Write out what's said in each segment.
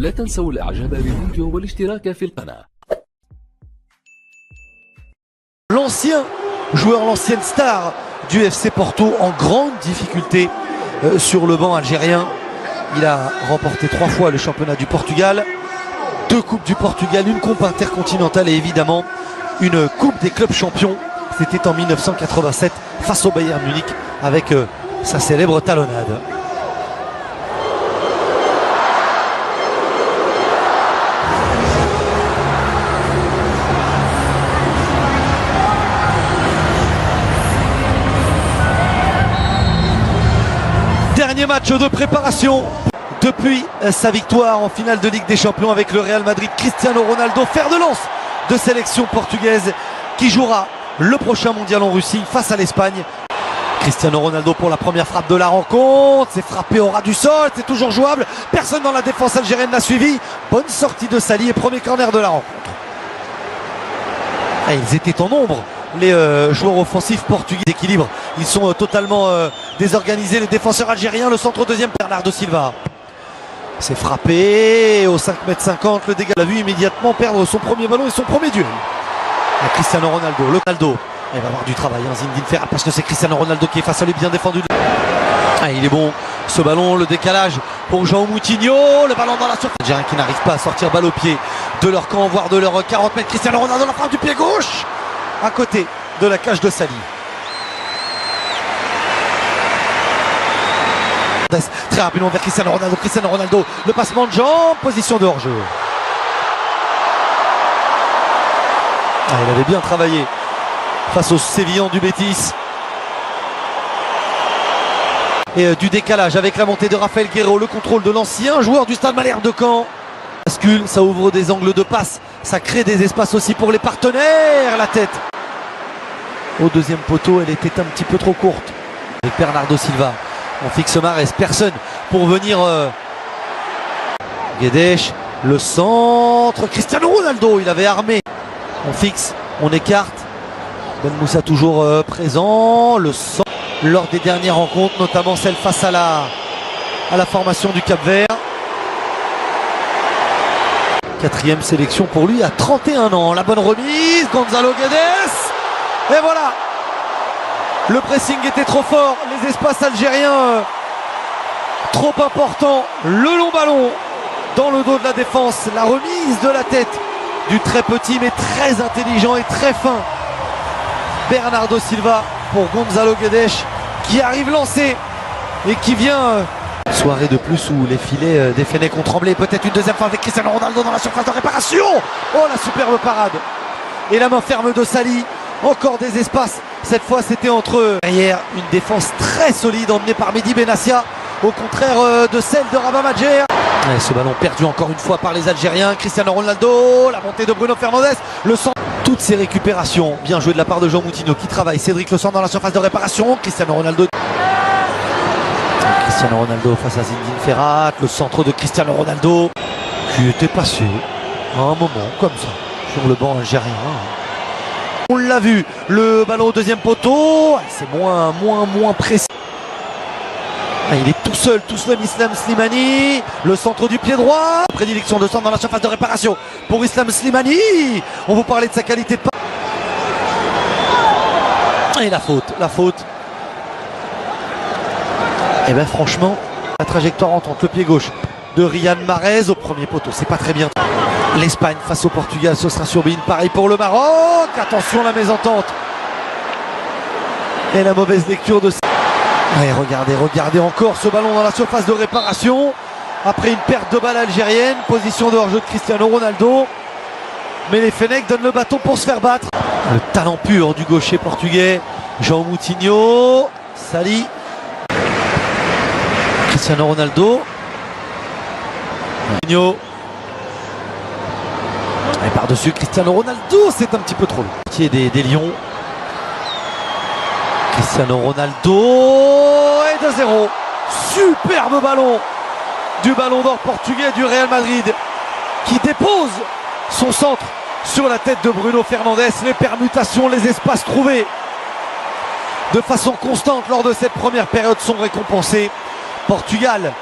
لا تنسوا الاعجاب بالفيديو والاشتراك في القناة. L'ancien joueur, l'ancienne star du FC Porto en grande difficulté sur le banc algérien. Il a remporté 3 fois le championnat du Portugal, 2 coupes du Portugal, une coupe intercontinentale et évidemment une coupe des clubs champions. C'était en 1987 face au Bayern Munich avec sa célèbre talonnade. Dernier match de préparation depuis sa victoire en finale de Ligue des Champions avec le Real Madrid. Cristiano Ronaldo, fer de lance de sélection portugaise, qui jouera le prochain mondial en Russie face à l'Espagne. Cristiano Ronaldo pour la première frappe de la rencontre. C'est frappé au ras du sol, c'est toujours jouable. Personne dans la défense algérienne n'a suivi. Bonne sortie de Sali et premier corner de la rencontre. Et ils étaient en nombre, les joueurs offensifs portugais d'équilibre. Ils sont totalement désorganisés, les défenseurs algériens. Le centre deuxième, Bernardo Silva. C'est frappé au 5,50 m. Le dégât l'a vu immédiatement perdre son premier ballon et son premier duel. Et Cristiano Ronaldo, le Ronaldo. Il va avoir du travail, hein, Zinedine Ferrat, parce que c'est Cristiano Ronaldo qui est face à lui, bien défendu. Ah, il est bon, ce ballon, le décalage pour João Moutinho, le ballon dans la surface. Algériens qui n'arrivent pas à sortir balle au pied de leur camp, voire de leur 40 mètres. Cristiano Ronaldo, la frappe du pied gauche, à côté de la cage de Sali. Très rapidement vers Cristiano Ronaldo, le passement de jambe, position de hors-jeu. Ah, il avait bien travaillé face aux Sévillans du Betis. Et du décalage avec la montée de Rafael Guerreiro, le contrôle de l'ancien joueur du Stade Malherbe de Caen. Bascule, ça ouvre des angles de passe, ça crée des espaces aussi pour les partenaires. La tête au deuxième poteau, elle était un petit peu trop courte. Avec Bernardo Silva, on fixe Mahrez, personne pour venir. Guedes, le centre, Cristiano Ronaldo, il avait armé. On fixe, on écarte. Ben Moussa toujours présent. Le centre lors des dernières rencontres, notamment celle face à la formation du Cap-Vert. 4e sélection pour lui à 31 ans. La bonne remise, Gonzalo Guedes. Et voilà. Le pressing était trop fort. Les espaces algériens trop importants. Le long ballon dans le dos de la défense. La remise de la tête du très petit mais très intelligent et très fin Bernardo Silva pour Gonzalo Guedes, qui arrive lancé et qui vient. Soirée de plus où les filets des Fennecs ont tremblé. Peut-être une deuxième fois avec Cristiano Ronaldo dans la surface de réparation. Oh, la superbe parade. Et la main ferme de Sali. Encore des espaces. Cette fois c'était entre eux. Derrière, une défense très solide emmenée par Mehdi Benassia, au contraire de celle de Rabat Madjer. Et ce ballon perdu encore une fois par les Algériens. Cristiano Ronaldo, la montée de Bruno Fernandes, le centre. Toutes ces récupérations, bien joué de la part de João Moutinho qui travaille. Cédric Le Centre dans la surface de réparation. Cristiano Ronaldo face à Zinedine Ferrat. Le centre de Cristiano Ronaldo qui était passé à un moment comme ça sur le banc algérien. On l'a vu, le ballon au deuxième poteau, c'est moins précis. Ah, il est tout seul Islam Slimani. Le centre du pied droit. Prédilection de centre dans la surface de réparation pour Islam Slimani. On vous parlait de sa qualité de passe. Et la faute. Et bien franchement, la trajectoire entre le pied gauche de Riyad Mahrez au premier poteau, c'est pas très bien. L'Espagne face au Portugal, ce sera sur Bein. Pareil pour le Maroc. Attention la mésentente. Et la mauvaise lecture de... Ouais, regardez encore ce ballon dans la surface de réparation. Après une perte de balle algérienne. Position de hors-jeu de Cristiano Ronaldo. Mais les Fennecs donnent le bâton pour se faire battre. Le talent pur du gaucher portugais. João Moutinho. Sali. Cristiano Ronaldo. Moutinho. Et par-dessus Cristiano Ronaldo, c'est un petit peu trop long. Des Lions. Cristiano Ronaldo et 2-0. Superbe ballon du ballon d'or portugais du Real Madrid qui dépose son centre sur la tête de Bruno Fernandes. Les permutations, les espaces trouvés de façon constante lors de cette première période sont récompensés. Portugal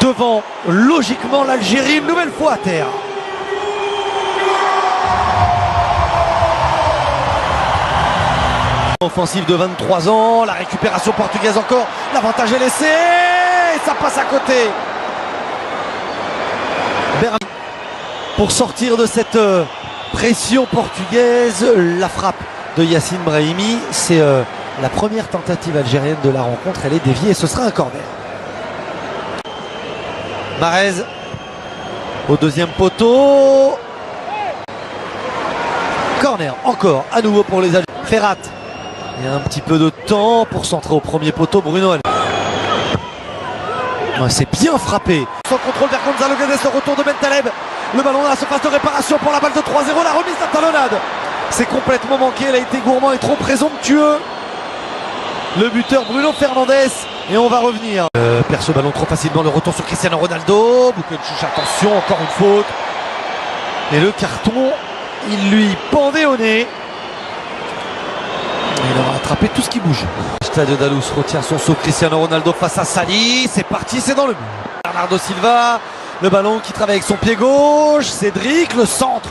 devant logiquement l'Algérie une nouvelle fois à terre. Offensive de 23 ans, la récupération portugaise encore, l'avantage est laissé, et ça passe à côté. Berami pour sortir de cette pression portugaise, la frappe de Yacine Brahimi, c'est la première tentative algérienne de la rencontre, elle est déviée et ce sera un corner. Mahrez au deuxième poteau, corner encore à nouveau pour les Algériens. Ferrat, il y a un petit peu de temps pour centrer au premier poteau. Bruno, c'est bien frappé. Sans contrôle vers Gonzalo Guedes, le retour de Bentaleb. Le ballon dans la surface de réparation pour la balle de 3-0. La remise à talonnade. C'est complètement manqué. Elle a été gourmand et trop présomptueux. Le buteur Bruno Fernandes. Et on va revenir. Perd ce ballon trop facilement. Le retour sur Cristiano Ronaldo. Bukenchouch, attention, encore une faute. Et le carton, il lui pendait au nez. Il aura attrapé tout ce qui bouge. Stade Dalous retient son saut. Cristiano Ronaldo face à Sali. C'est parti, c'est dans le but. Bernardo Silva. Le ballon qui travaille avec son pied gauche. Cédric, le centre.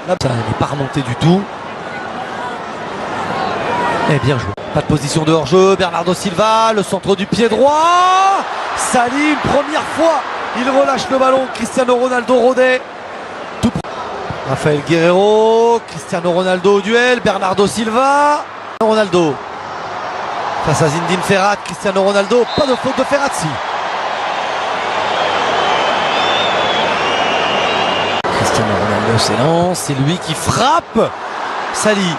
Là, ça n'est pas remonté du tout. Et bien joué. Pas de position de hors-jeu. Bernardo Silva, le centre du pied droit. Sali, une première fois. Il relâche le ballon. Cristiano Ronaldo rôdait. Tout... Rafael Guerreiro. Cristiano Ronaldo au duel. Bernardo Silva. Ronaldo face à Zinedine Ferrat. Cristiano Ronaldo, pas de faute de Ferrazzi. Cristiano Ronaldo s'élance, c'est lui qui frappe. Sali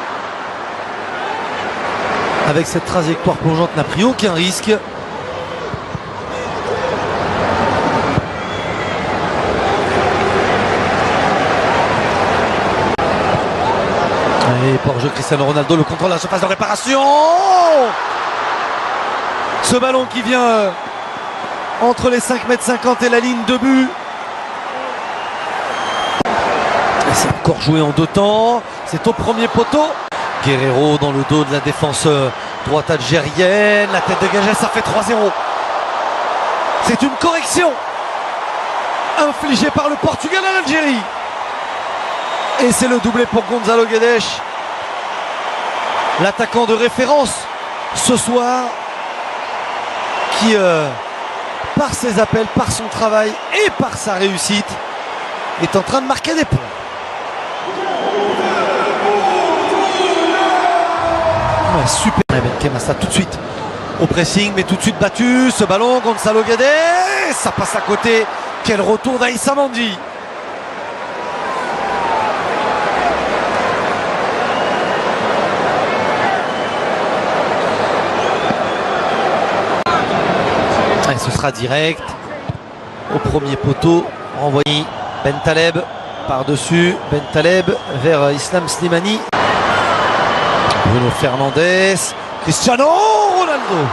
avec cette trajectoire plongeante n'a pris aucun risque. Et pour jeu Cristiano Ronaldo, le contrôle de la surface de réparation. Ce ballon qui vient entre les 5,50 m et la ligne de but. C'est encore joué en deux temps. C'est au premier poteau. Guerreiro dans le dos de la défense droite algérienne. La tête dégagée, ça fait 3-0. C'est une correction infligée par le Portugal à l'Algérie. Et c'est le doublé pour Gonzalo Guedes, l'attaquant de référence ce soir, qui par ses appels, par son travail et par sa réussite est en train de marquer des points. Ouais, super. Benkem ça tout de suite au pressing, mais tout de suite battu. Ce ballon, Gonzalo Guedes, ça passe à côté. Quel retour d'Aïssa Mandi. Ce sera direct au premier poteau, renvoyé Bentaleb par-dessus, Bentaleb vers Islam Slimani, Bruno Fernandes, Cristiano Ronaldo.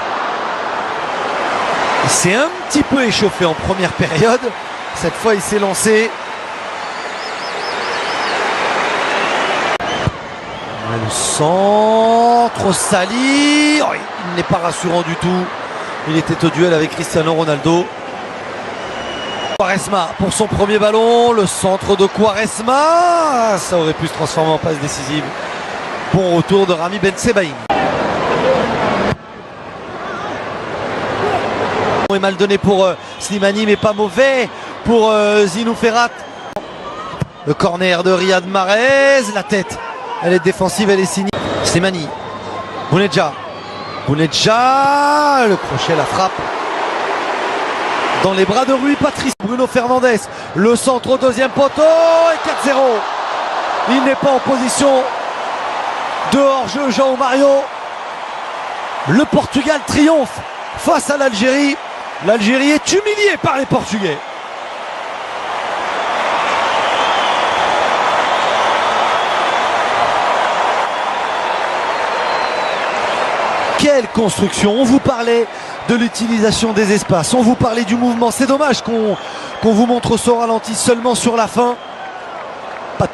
Il s'est un petit peu échauffé en première période, cette fois il s'est lancé. Le centre, Sali, oh, il n'est pas rassurant du tout. Il était au duel avec Cristiano Ronaldo. Quaresma pour son premier ballon. Le centre de Quaresma. Ça aurait pu se transformer en passe décisive. Bon retour de Rami Ben Sebaïn. Est mal donné pour Slimani, mais pas mauvais pour Zinou Ferrat. Le corner de Riyad Mahrez. La tête, elle est défensive, elle est signée. Slimani. Bounedja. Bounedja, le crochet, la frappe dans les bras de Rui Patrice. Bruno Fernandes, le centre au deuxième poteau et 4-0. Il n'est pas en position de hors-jeu, João Mario. Le Portugal triomphe face à l'Algérie. L'Algérie est humiliée par les Portugais. Quelle construction! On vous parlait de l'utilisation des espaces, on vous parlait du mouvement. C'est dommage qu'on vous montre ce ralenti seulement sur la fin. Pas de...